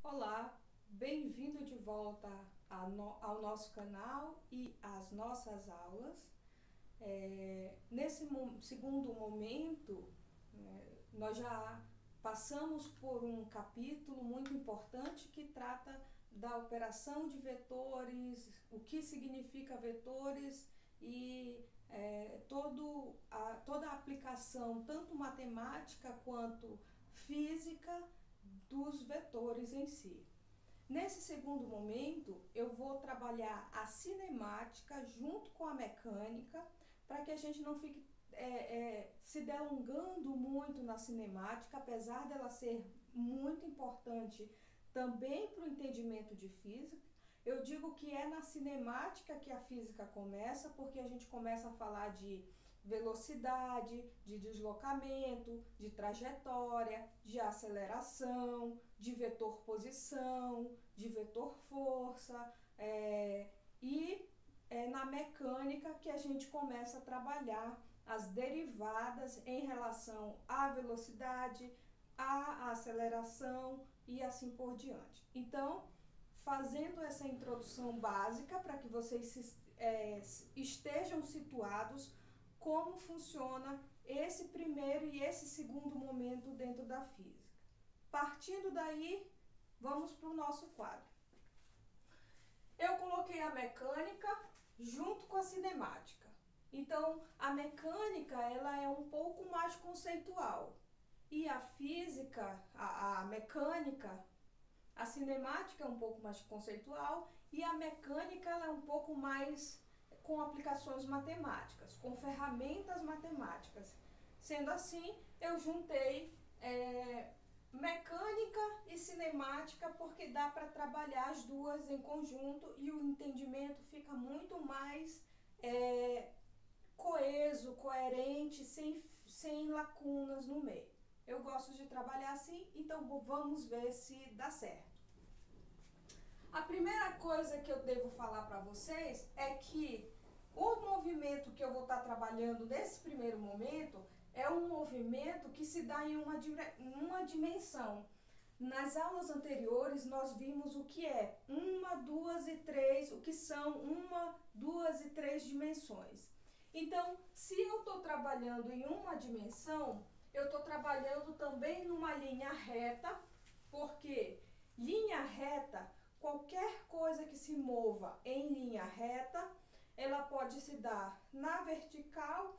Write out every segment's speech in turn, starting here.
Olá, bem-vindo de volta ao nosso canal e às nossas aulas. Nesse segundo momento, nós já passamos por um capítulo muito importante que trata da operação de vetores, o que significa vetores e toda a aplicação, tanto matemática quanto física, dos vetores em si. Nesse segundo momento, eu vou trabalhar a cinemática junto com a mecânica, para que a gente não fique se delongando muito na cinemática, apesar dela ser muito importante também para o entendimento de física. Eu digo que é na cinemática que a física começa, porque a gente começa a falar de velocidade, de deslocamento, de trajetória, de aceleração, de vetor posição, de vetor força, na mecânica que a gente começa a trabalhar as derivadas em relação à velocidade, à aceleração e assim por diante. Então, fazendo essa introdução básica para que vocês estejam situados como funciona esse primeiro e esse segundo momento dentro da física. Partindo daí, vamos para o nosso quadro. Eu coloquei a mecânica junto com a cinemática. Então, a mecânica ela é um pouco mais conceitual. E a física, a mecânica, a cinemática é um pouco mais conceitual e a mecânica ela é um pouco mais com aplicações matemáticas, com ferramentas matemáticas. Sendo assim, eu juntei mecânica e cinemática porque dá para trabalhar as duas em conjunto e o entendimento fica muito mais coeso, coerente, sem lacunas no meio. Eu gosto de trabalhar assim, então vamos ver se dá certo. A primeira coisa que eu devo falar para vocês é que o movimento que eu vou estar trabalhando nesse primeiro momento é um movimento que se dá em uma dimensão. Nas aulas anteriores nós vimos o que é uma, duas e três, o que são uma, duas e três dimensões. Então, se eu estou trabalhando em uma dimensão, eu estou trabalhando também numa linha reta, porque linha reta, qualquer coisa que se mova em linha reta, ela pode se dar na vertical,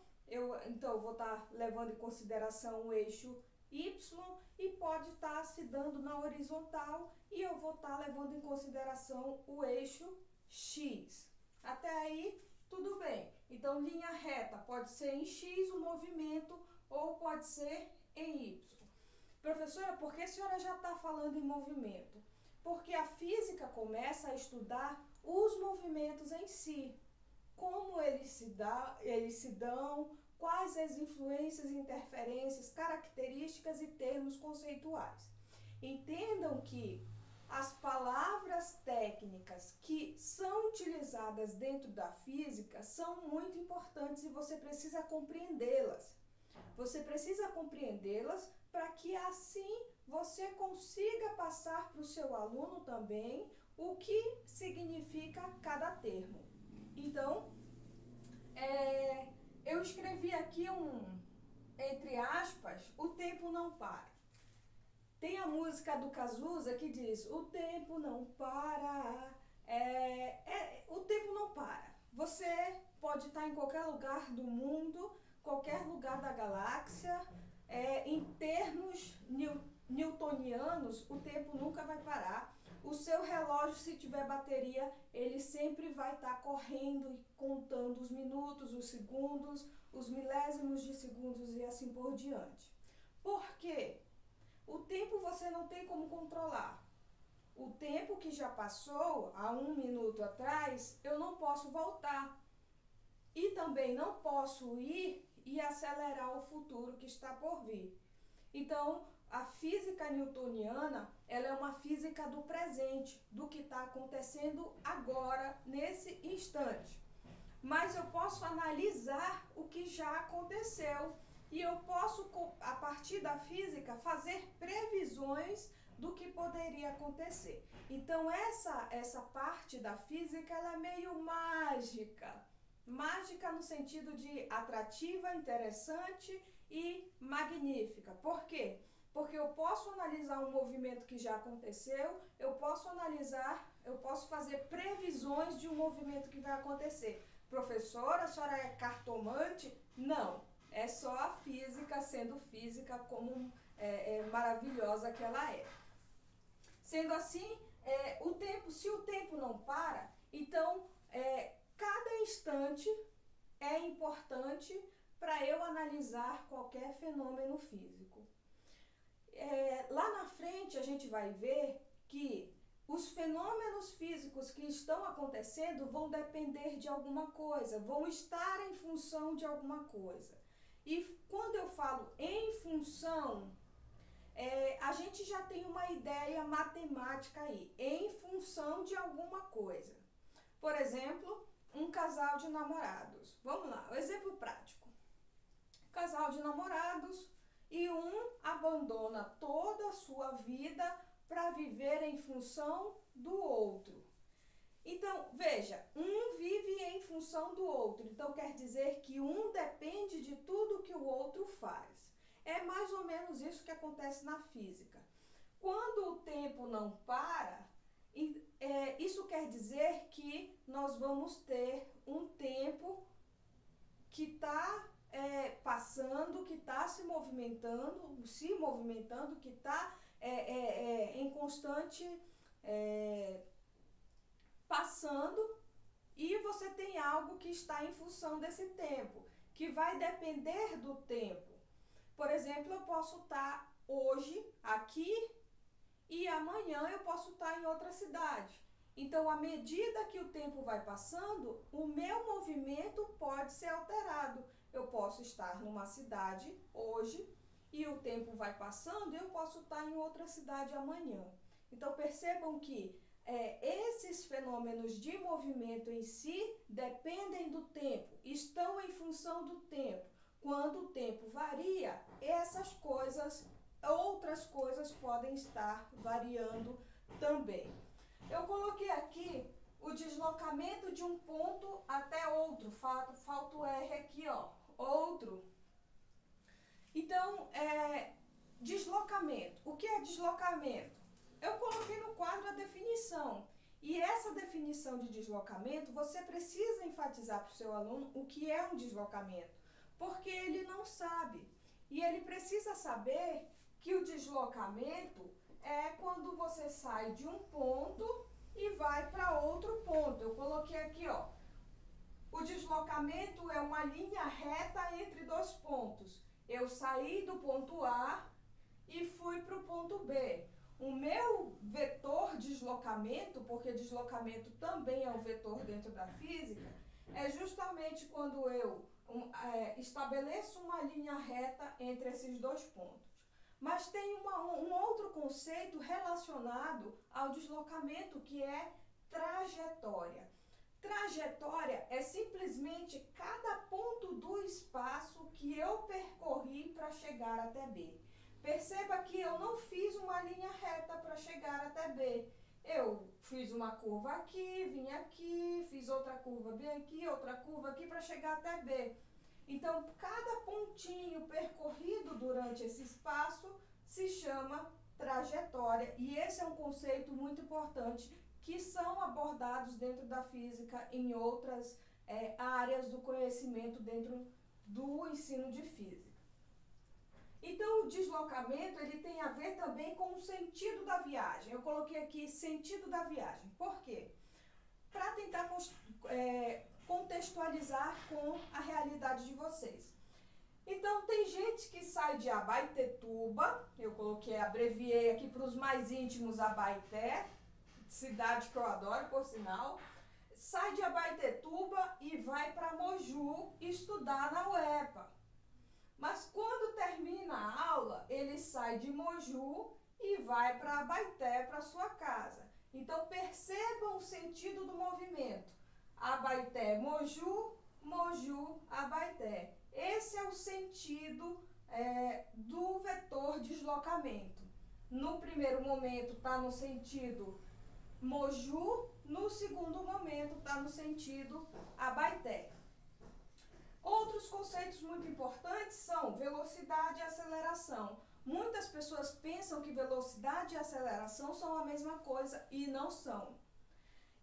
então eu vou estar levando em consideração o eixo Y e pode estar se dando na horizontal e eu vou estar levando em consideração o eixo X. Até aí, tudo bem. Então, linha reta pode ser em X o movimento ou pode ser em Y. Professora, por que a senhora já está falando em movimento? Porque a física começa a estudar os movimentos em si. Como eles se dão, quais as influências, interferências, características e termos conceituais. Entendam que as palavras técnicas que são utilizadas dentro da física são muito importantes e você precisa compreendê-las. Você precisa compreendê-las para que assim você consiga passar para o seu aluno também o que significa cada termo. Então, eu escrevi aqui entre aspas, o tempo não para. Tem a música do Cazuza que diz, o tempo não para, o tempo não para. Você pode estar em qualquer lugar do mundo, qualquer lugar da galáxia, em termos newtonianos, o tempo nunca vai parar. O seu relógio, se tiver bateria, ele sempre vai estar correndo e contando os minutos, os segundos, os milésimos de segundos e assim por diante. Por quê? O tempo você não tem como controlar. O tempo que já passou, há 1 minuto atrás, eu não posso voltar. E também não posso ir e acelerar o futuro que está por vir. Então, a física newtoniana, ela é uma física do presente, do que está acontecendo agora, nesse instante. Mas eu posso analisar o que já aconteceu e eu posso, a partir da física, fazer previsões do que poderia acontecer. Então, essa parte da física, ela é meio mágica. Mágica no sentido de atrativa, interessante e magnífica. Por quê? Porque eu posso analisar um movimento que já aconteceu, eu posso fazer previsões de um movimento que vai acontecer. Professora, a senhora é cartomante? Não, é só a física sendo física como maravilhosa que ela é. Sendo assim, se o tempo não para, então cada instante é importante para eu analisar qualquer fenômeno físico. Lá na frente a gente vai ver que os fenômenos físicos que estão acontecendo vão depender de alguma coisa, vão estar em função de alguma coisa. E quando eu falo em função, a gente já tem uma ideia matemática aí, em função de alguma coisa. Por exemplo, um casal de namorados. Vamos lá, o exemplo prático. Casal de namorados e um abandona toda a sua vida para viver em função do outro. Então, veja, um vive em função do outro. Então, quer dizer que um depende de tudo que o outro faz. É mais ou menos isso que acontece na física. Quando o tempo não para, isso quer dizer que nós vamos ter um tempo que está passando, que está se movimentando, que está em constante passando, e você tem algo que está em função desse tempo, que vai depender do tempo. Por exemplo, eu posso estar hoje aqui e amanhã eu posso estar em outra cidade. Então, à medida que o tempo vai passando, o meu movimento pode ser alterado. Eu posso estar numa cidade hoje e o tempo vai passando e eu posso estar em outra cidade amanhã. Então, percebam que esses fenômenos de movimento em si dependem do tempo, estão em função do tempo. Quando o tempo varia, outras coisas podem estar variando também. Eu coloquei aqui o deslocamento de um ponto até outro, falta o R aqui, ó, outro. Então, deslocamento. O que é deslocamento? Eu coloquei no quadro a definição. E essa definição de deslocamento, você precisa enfatizar para o seu aluno o que é um deslocamento, porque ele não sabe. E ele precisa saber que o deslocamento é quando você sai de um ponto e vai para outro ponto. Eu coloquei aqui, ó. O deslocamento é uma linha reta entre dois pontos. Eu saí do ponto A e fui para o ponto B. O meu vetor deslocamento, porque deslocamento também é um vetor dentro da física, é justamente quando eu estabeleço uma linha reta entre esses dois pontos. Mas tem um outro conceito relacionado ao deslocamento, que é trajetória. Trajetória é simplesmente cada ponto do espaço que eu percorri para chegar até B. Perceba que eu não fiz uma linha reta para chegar até B. Eu fiz uma curva aqui, fiz outra curva bem aqui, outra curva aqui para chegar até B. Então, cada pontinho percorrido durante esse espaço se chama trajetória. E esse é um conceito muito importante que são abordados dentro da física em outras áreas do conhecimento dentro do ensino de física. Então, o deslocamento ele tem a ver também com o sentido da viagem. Eu coloquei aqui sentido da viagem. Por quê? Para tentar contextualizar com a realidade de vocês. Então, tem gente que sai de Abaetetuba, eu abreviei aqui para os mais íntimos Abaeté, cidade que eu adoro, por sinal, sai de Abaetetuba e vai para Moju estudar na UEPA. Mas quando termina a aula, ele sai de Moju e vai para Abaeté, para sua casa. Então, percebam o sentido do movimento. Abaeté, Moju, Moju, Abaeté. Esse é o sentido do vetor deslocamento. No primeiro momento está no sentido Moju, no segundo momento está no sentido Abaeté. Outros conceitos muito importantes são velocidade e aceleração. Muitas pessoas pensam que velocidade e aceleração são a mesma coisa e não são.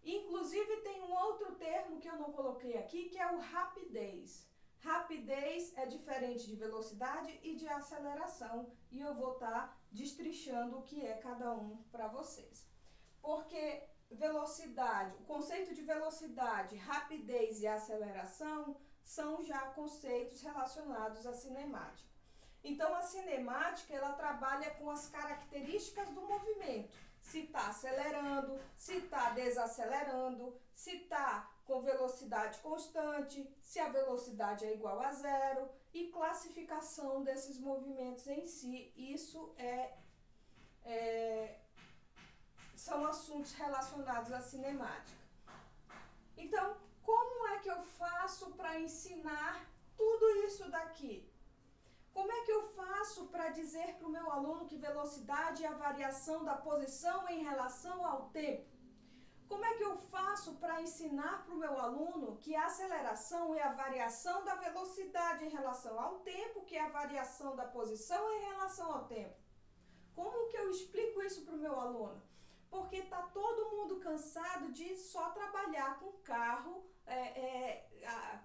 Inclusive tem um outro termo que eu não coloquei aqui, que é o rapidez. Rapidez é diferente de velocidade e de aceleração, e eu vou estar destrinchando o que é cada um para vocês. Porque velocidade, o conceito de velocidade, rapidez e aceleração são já conceitos relacionados à cinemática. Então, a cinemática, ela trabalha com as características do movimento. Se está acelerando, se está desacelerando, se está com velocidade constante, se a velocidade é igual a zero, e classificação desses movimentos em si. Isso são assuntos relacionados à cinemática. Então, como é que eu faço para ensinar tudo isso daqui? Como é que eu faço para dizer para o meu aluno que velocidade é a variação da posição em relação ao tempo? Como é que eu faço para ensinar para o meu aluno que a aceleração é a variação da velocidade em relação ao tempo, que é a variação da posição em relação ao tempo? Como que eu explico isso para o meu aluno? Porque está todo mundo cansado de só trabalhar com carro.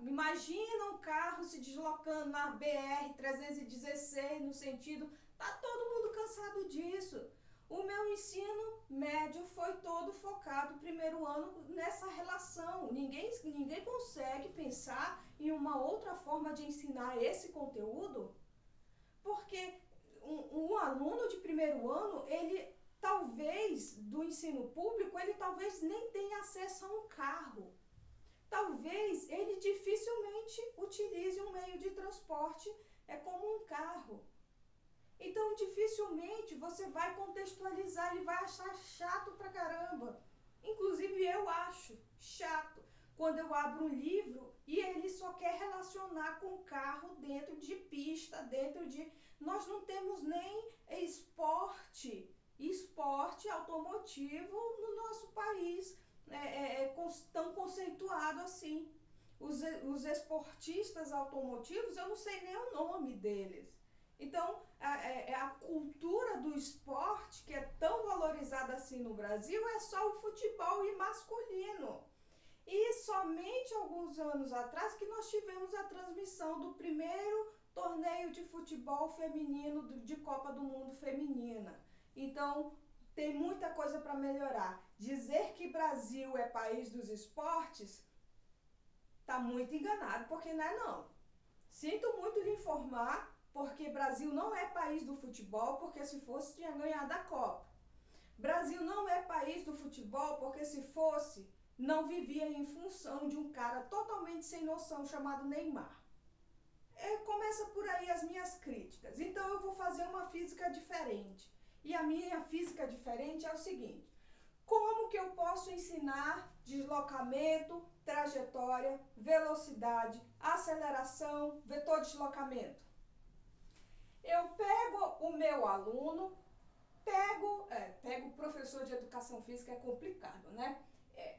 Imagina um carro se deslocando na BR-316 no sentido... Está todo mundo cansado disso. O meu ensino médio foi todo focado, primeiro ano, nessa relação. Ninguém consegue pensar em uma outra forma de ensinar esse conteúdo, porque um aluno de primeiro ano, ele talvez, do ensino público, ele talvez nem tenha acesso a um carro. Talvez ele dificilmente utilize um meio de transporte como um carro. Então, dificilmente você vai contextualizar, ele vai achar chato pra caramba. Inclusive, eu acho chato quando eu abro um livro e ele só quer relacionar com carro dentro de pista, Nós não temos nem esporte automotivo no nosso país, tão conceituado assim. Os esportistas automotivos, eu não sei nem o nome deles. Então, a cultura do esporte, que é tão valorizada assim no Brasil, é só o futebol e masculino. E somente alguns anos atrás que nós tivemos a transmissão do primeiro torneio de futebol feminino de Copa do Mundo feminina. Então, tem muita coisa para melhorar. Dizer que Brasil é país dos esportes, está muito enganado, porque não é não. Sinto muito lhe informar, porque Brasil não é país do futebol, porque se fosse tinha ganhado a Copa. Brasil não é país do futebol, porque se fosse, não vivia em função de um cara totalmente sem noção chamado Neymar. Começa por aí as minhas críticas. Então eu vou fazer uma física diferente. E a minha física diferente é o seguinte: como que eu posso ensinar deslocamento, trajetória, velocidade, aceleração, vetor de deslocamento? Eu pego o meu aluno, pego o professor de educação física, é complicado, né?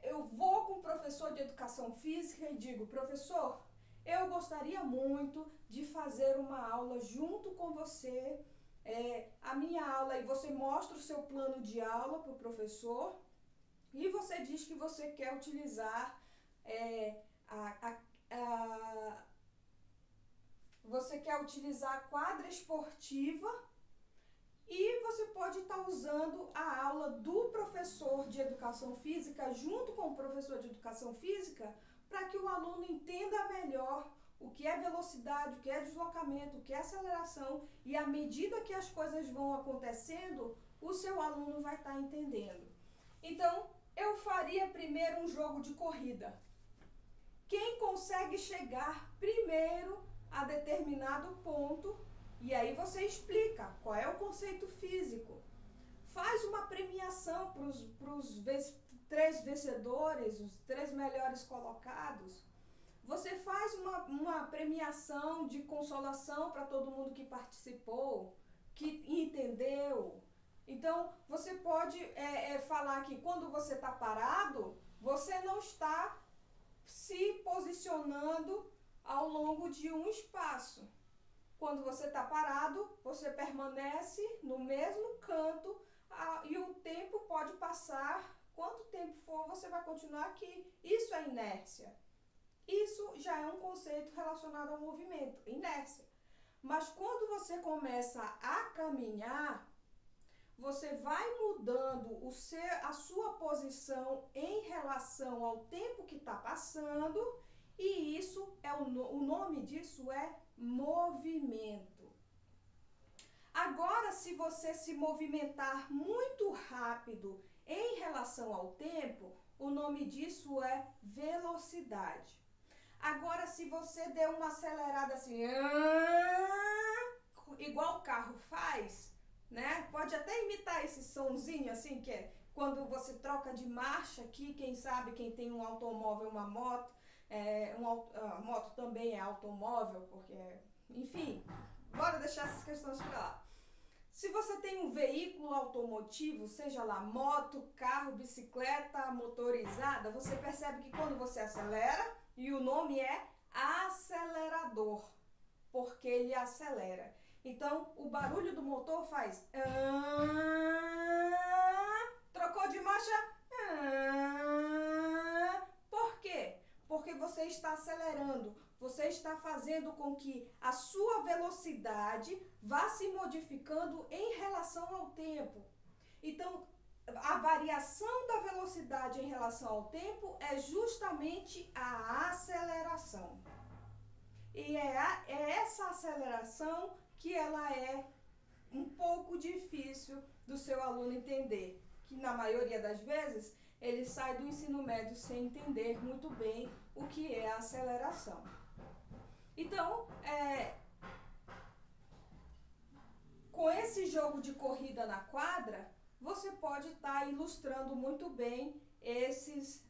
Eu vou com o professor de educação física e digo: professor, eu gostaria muito de fazer uma aula junto com você, a minha aula, e você mostra o seu plano de aula para o professor, e você diz que você quer utilizar a quadra esportiva, e você pode estar usando a aula do professor de educação física junto com o professor de educação física para que o aluno entenda melhor o que é velocidade, o que é deslocamento, o que é aceleração, e à medida que as coisas vão acontecendo, o seu aluno vai estar entendendo. Então, eu faria primeiro um jogo de corrida. Quem consegue chegar primeiro a determinado ponto, e aí você explica qual é o conceito físico. Faz uma premiação para os 3 vencedores, os 3 melhores colocados. Você faz uma premiação de consolação para todo mundo que participou, que entendeu, Então, você pode falar que quando você está parado, você não está se posicionando ao longo de um espaço. Quando você está parado, você permanece no mesmo canto e o tempo pode passar. Quanto tempo for, você vai continuar aqui. Isso é inércia. Isso já é um conceito relacionado ao movimento, inércia. Mas quando você começa a caminhar, você vai mudando a sua posição em relação ao tempo que está passando, e isso o nome disso é movimento. Agora, se você se movimentar muito rápido em relação ao tempo, o nome disso é velocidade. Agora, se você der uma acelerada assim, igual o carro faz, né? Pode até imitar esse sonzinho assim, que é quando você troca de marcha aqui, quem sabe, quem tem um automóvel, uma moto, a moto também é automóvel, porque, enfim, bora deixar essas questões para lá. Se você tem um veículo automotivo, seja lá moto, carro, bicicleta motorizada, você percebe que quando você acelera, e o nome é acelerador, porque ele acelera. Então, o barulho do motor faz... trocou de marcha... Por quê? Porque você está acelerando, você está fazendo com que a sua velocidade vá se modificando em relação ao tempo. Então, a variação da velocidade em relação ao tempo é justamente a aceleração. E é essa aceleração que ela é um pouco difícil do seu aluno entender, que na maioria das vezes ele sai do ensino médio sem entender muito bem o que é a aceleração. Então, com esse jogo de corrida na quadra, você pode estar ilustrando muito bem esses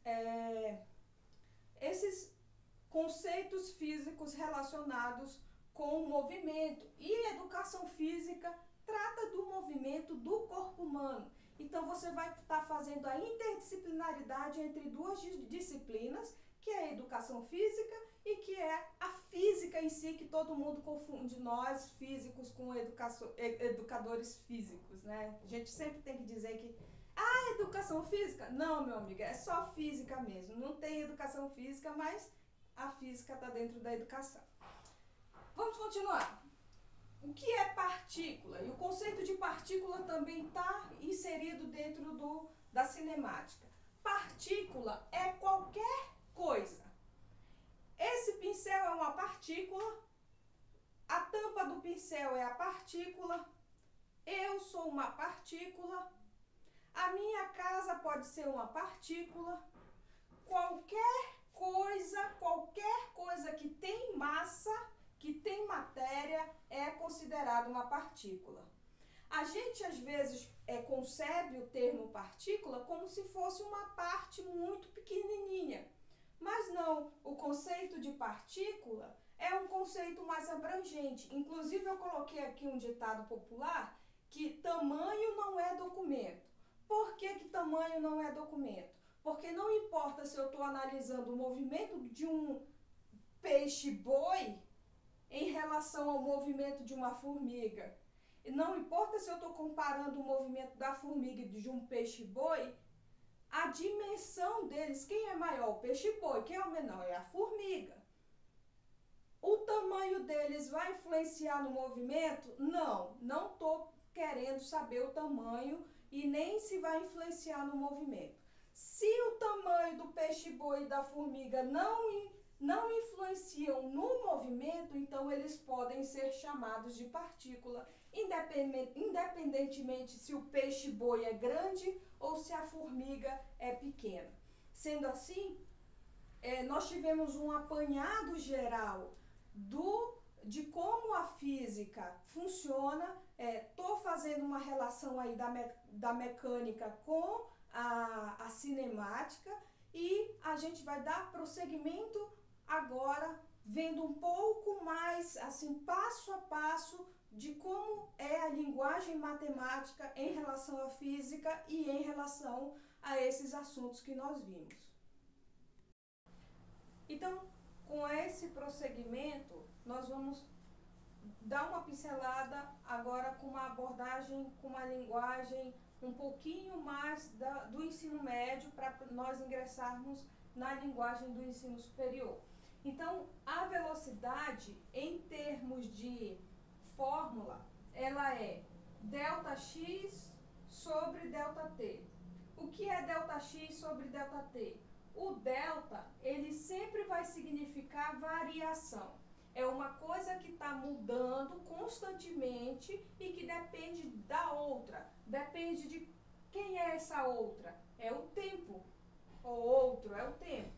conceitos físicos relacionados com o movimento. E a educação física trata do movimento do corpo humano. Então, você vai estar fazendo a interdisciplinaridade entre duas disciplinas, que é a educação física e que é a física em si, que todo mundo confunde nós, físicos, com educadores físicos, né? A gente sempre tem que dizer que educação física? Não, meu amigo, é só física mesmo. Não tem educação física, mas a física está dentro da educação. Vamos continuar. O que é partícula? E o conceito de partícula também está inserido dentro da cinemática. Partícula é qualquer coisa. Esse pincel é uma partícula, a tampa do pincel é a partícula, eu sou uma partícula, a minha casa pode ser uma partícula, qualquer coisa que tem massa, que tem matéria, é considerada uma partícula. A gente, às vezes, concebe o termo partícula como se fosse uma parte muito pequenininha. Mas não, o conceito de partícula é um conceito mais abrangente. Inclusive, eu coloquei aqui um ditado popular que tamanho não é documento. Por que tamanho não é documento? Porque não importa se eu estou analisando o movimento de um peixe-boi em relação ao movimento de uma formiga. E não importa se eu estou comparando o movimento da formiga e de um peixe-boi, a dimensão deles, quem é maior? O peixe-boi. Quem é o menor? É a formiga. O tamanho deles vai influenciar no movimento? Não estou querendo saber o tamanho e nem se vai influenciar no movimento. Se o tamanho do peixe-boi e da formiga não influenciam no movimento, então eles podem ser chamados de partícula, independentemente se o peixe-boi é grande ou se a formiga é pequena. Sendo assim, nós tivemos um apanhado geral de como a física funciona. Estou fazendo uma relação aí da mecânica com a cinemática, e a gente vai dar prosseguimento agora vendo um pouco mais, assim, passo a passo, de como é a linguagem matemática em relação à física e em relação a esses assuntos que nós vimos. Então, com esse prosseguimento, nós vamos dar uma pincelada agora com uma abordagem, com uma linguagem um pouquinho mais do ensino médio, para nós ingressarmos na linguagem do ensino superior. Então, a velocidade, em termos de fórmula, ela é ΔX sobre ΔT. O que é ΔX sobre ΔT? O delta, ele sempre vai significar variação. É uma coisa que está mudando constantemente e que depende da outra. Depende de quem é essa outra. É o tempo. O outro é o tempo.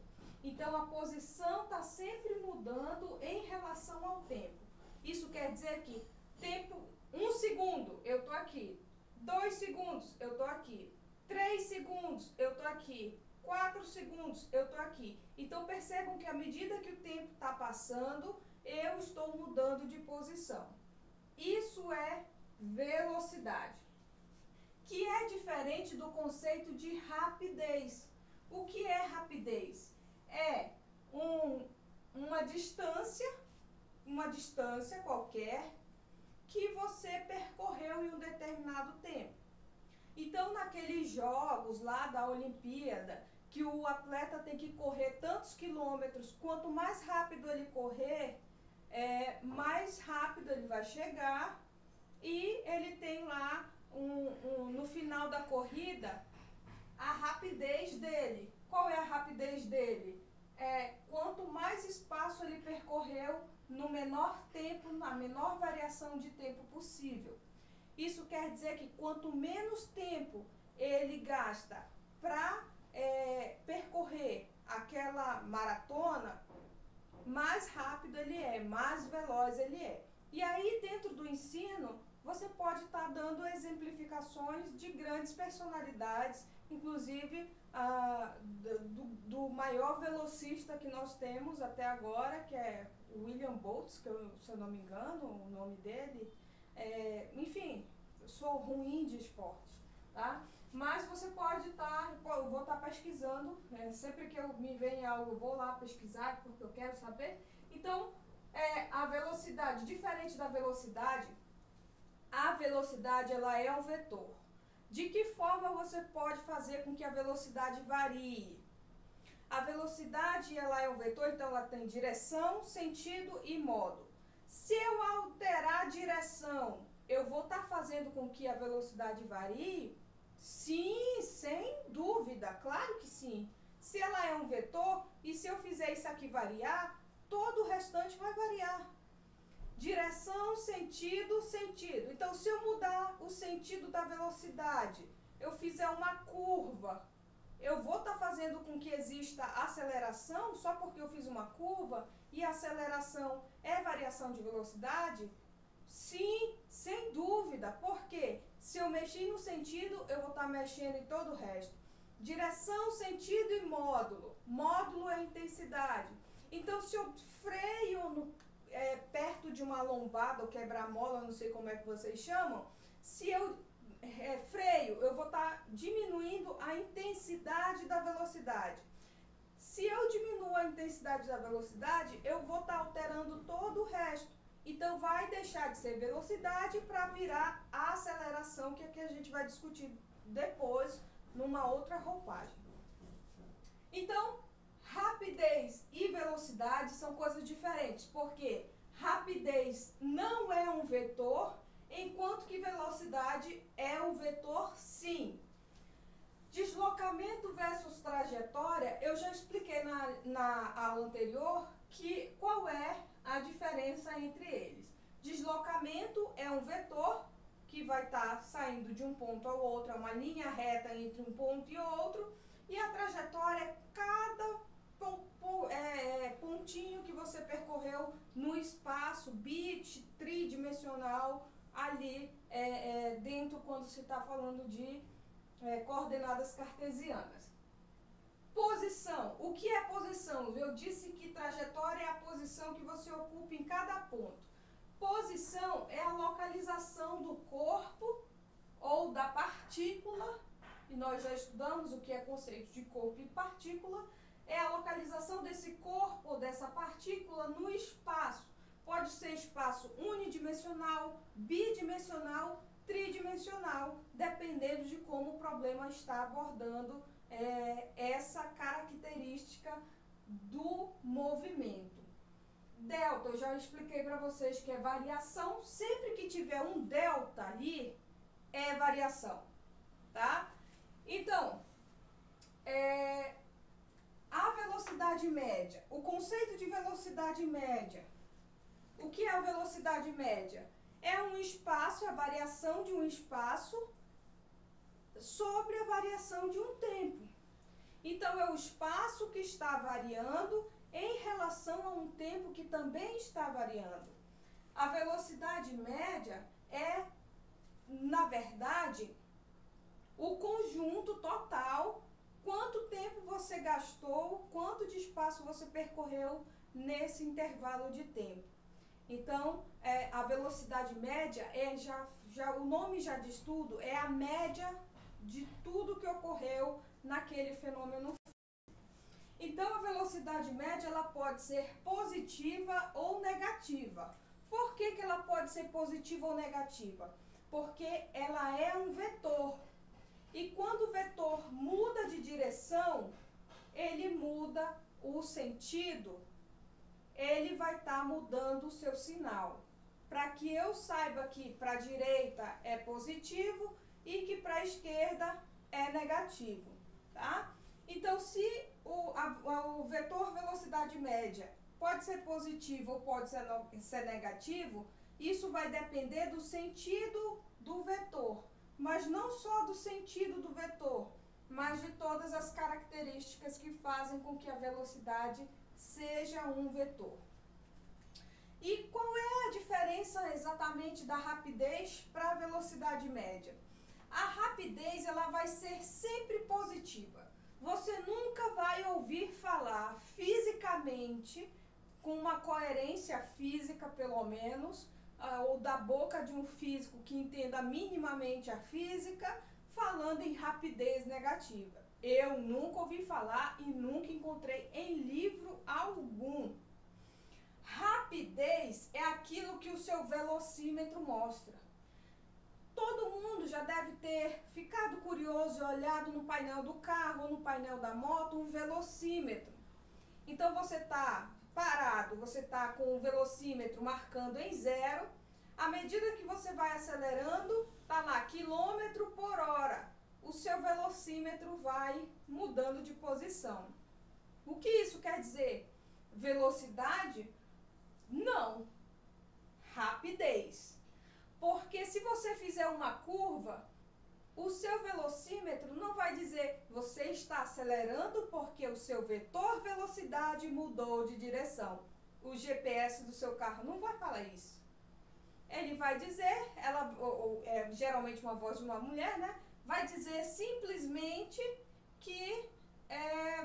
Então, a posição está sempre mudando em relação ao tempo. Isso quer dizer que tempo, 1 segundo, eu estou aqui. 2 segundos, eu estou aqui. 3 segundos, eu estou aqui. 4 segundos, eu estou aqui. Então, percebam que à medida que o tempo está passando, eu estou mudando de posição. Isso é velocidade, que é diferente do conceito de rapidez. O que é rapidez? É uma distância qualquer que você percorreu em um determinado tempo. Então, naqueles jogos lá da Olimpíada, que o atleta tem que correr tantos quilômetros, quanto mais rápido ele correr, mais rápido ele vai chegar, e ele tem lá, no final da corrida, a rapidez dele. Qual é a rapidez dele? Quanto mais espaço ele percorreu no menor tempo, na menor variação de tempo possível. Isso quer dizer que quanto menos tempo ele gasta para percorrer aquela maratona, mais rápido ele é, mais veloz ele é. E aí, dentro do ensino, você pode estar dando exemplificações de grandes personalidades, inclusive do maior velocista que nós temos até agora, que é o William Boltz, que se eu não me engano, o nome dele. Enfim, eu sou ruim de esporte, tá? Mas você pode estar, eu vou estar pesquisando, sempre que me vem algo, eu vou lá pesquisar, porque eu quero saber. Então, a velocidade, diferente da velocidade, a velocidade ela é um vetor. De que forma você pode fazer com que a velocidade varie? A velocidade ela é um vetor, então ela tem direção, sentido e modo. Se eu alterar a direção, eu vou estar fazendo com que a velocidade varie? Sim, sem dúvida, claro que sim. Se ela é um vetor, e se eu fizer isso aqui variar, todo o restante vai variar. Direção, sentido, sentido. Então, se eu mudar o sentido da velocidade, eu fizer uma curva, eu vou estar fazendo com que exista aceleração só porque eu fiz uma curva, e aceleração é variação de velocidade? Sim, sem dúvida. Por quê? Se eu mexer no sentido, eu vou estar mexendo em todo o resto. Direção, sentido e módulo. Módulo é intensidade. Então, se eu freio perto de uma lombada ou quebra-mola, não sei como é que vocês chamam, se eu freio, eu vou estar diminuindo a intensidade da velocidade. Se eu diminuo a intensidade da velocidade, eu vou estar alterando todo o resto. Então, vai deixar de ser velocidade para virar a aceleração, que é que a gente vai discutir depois, numa outra roupagem. Então, rapidez e velocidade são coisas diferentes, porque rapidez não é um vetor, enquanto que velocidade é um vetor, sim. Deslocamento versus trajetória, eu já expliquei na aula anterior qual é a diferença entre eles. Deslocamento é um vetor que vai estar saindo de um ponto ao outro, é uma linha reta entre um ponto e outro, e a trajetória é cada pontinho que você percorreu no espaço tridimensional ali dentro, quando se está falando de coordenadas cartesianas. Posição. O que é posição? Eu disse que trajetória é a posição que você ocupa em cada ponto. Posição é a localização do corpo ou da partícula, e nós já estudamos o que é conceito de corpo e partícula, é a localização desse corpo ou dessa partícula no espaço. Pode ser espaço unidimensional, bidimensional, tridimensional, dependendo de como o problema está abordando essa característica do movimento. Delta, eu já expliquei para vocês que é variação. Sempre que tiver um delta ali, é variação, tá? Então, a velocidade média, o conceito de velocidade média. O que é a velocidade média? É um espaço, a variação de um espaço sobre a variação de um tempo. Então, é o espaço que está variando em relação a um tempo que também está variando. A velocidade média é, na verdade, o conjunto total, quanto tempo você gastou, quanto de espaço você percorreu nesse intervalo de tempo. Então, a velocidade média, o nome já diz tudo, é a média de tudo que ocorreu naquele fenômeno. Então, a velocidade média ela pode ser positiva ou negativa. Por que ela pode ser positiva ou negativa? Porque ela é um vetor. E quando o vetor muda de direção, ele muda o sentido, ele vai estar mudando o seu sinal. Para que eu saiba que para a direita é positivo e que para a esquerda é negativo, tá? Então, se o vetor velocidade média pode ser positivo ou pode ser negativo, isso vai depender do sentido do vetor, mas não só do sentido do vetor, mas de todas as características que fazem com que a velocidade seja um vetor. E qual é a diferença exatamente da rapidez para a velocidade média? A rapidez ela vai ser sempre positiva. Você nunca vai ouvir falar fisicamente, com uma coerência física pelo menos, ou da boca de um físico que entenda minimamente a física, falando em rapidez negativa. Eu nunca ouvi falar e nunca encontrei em livro algum. Rapidez é aquilo que o seu velocímetro mostra. Todo mundo já deve ter ficado curioso e olhado no painel do carro ou no painel da moto um velocímetro. Então você está parado, você está com o velocímetro marcando em 0. À medida que você vai acelerando, está lá quilômetro por hora. O seu velocímetro vai mudando de posição. O que isso quer dizer? Velocidade? Não. Rapidez. Porque se você fizer uma curva, o seu velocímetro não vai dizer você está acelerando porque o seu vetor velocidade mudou de direção. O GPS do seu carro não vai falar isso. Ele vai dizer, geralmente uma voz de uma mulher, né? Vai dizer simplesmente que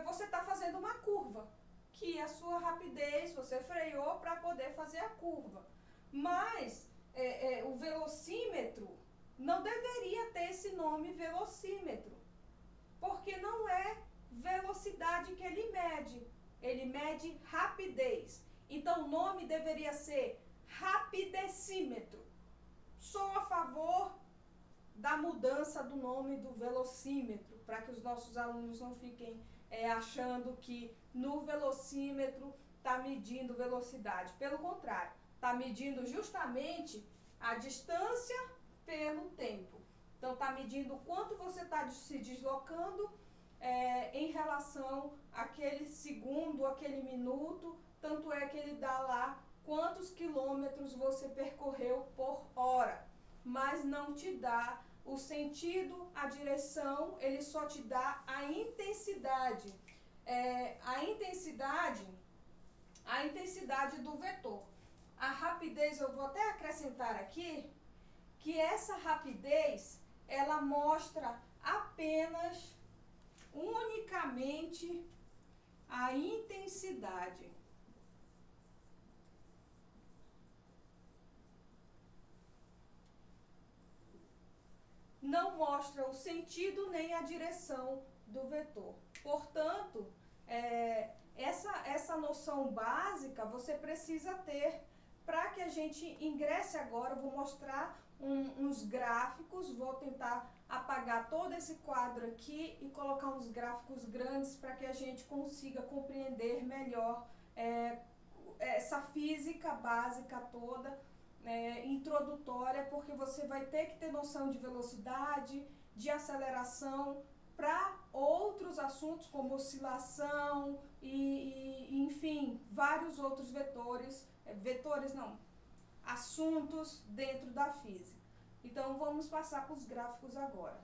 você está fazendo uma curva, que a sua rapidez, você freou para poder fazer a curva. Mas o velocímetro não deveria ter esse nome velocímetro, porque não é velocidade que ele mede rapidez. Então o nome deveria ser rapidecímetro. Sou a favor da mudança do nome do velocímetro, para que os nossos alunos não fiquem achando que no velocímetro está medindo velocidade. Pelo contrário, está medindo justamente a distância pelo tempo. Então, está medindo quanto você está se deslocando em relação àquele segundo, àquele minuto. Tanto é que ele dá lá quantos quilômetros você percorreu por hora. Mas não te dá o sentido, a direção, ele só te dá a intensidade. A intensidade do vetor. A rapidez, eu vou até acrescentar aqui, que essa rapidez, ela mostra apenas, unicamente, basicamente a intensidade. Não mostra o sentido nem a direção do vetor. Portanto, essa noção básica você precisa ter para que a gente ingresse agora. Eu vou mostrar uns gráficos, vou tentar apagar todo esse quadro aqui e colocar uns gráficos grandes para que a gente consiga compreender melhor essa física básica toda, introdutória, porque você vai ter que ter noção de velocidade, de aceleração, para outros assuntos como oscilação enfim, vários outros assuntos dentro da física. Então, vamos passar para os gráficos agora.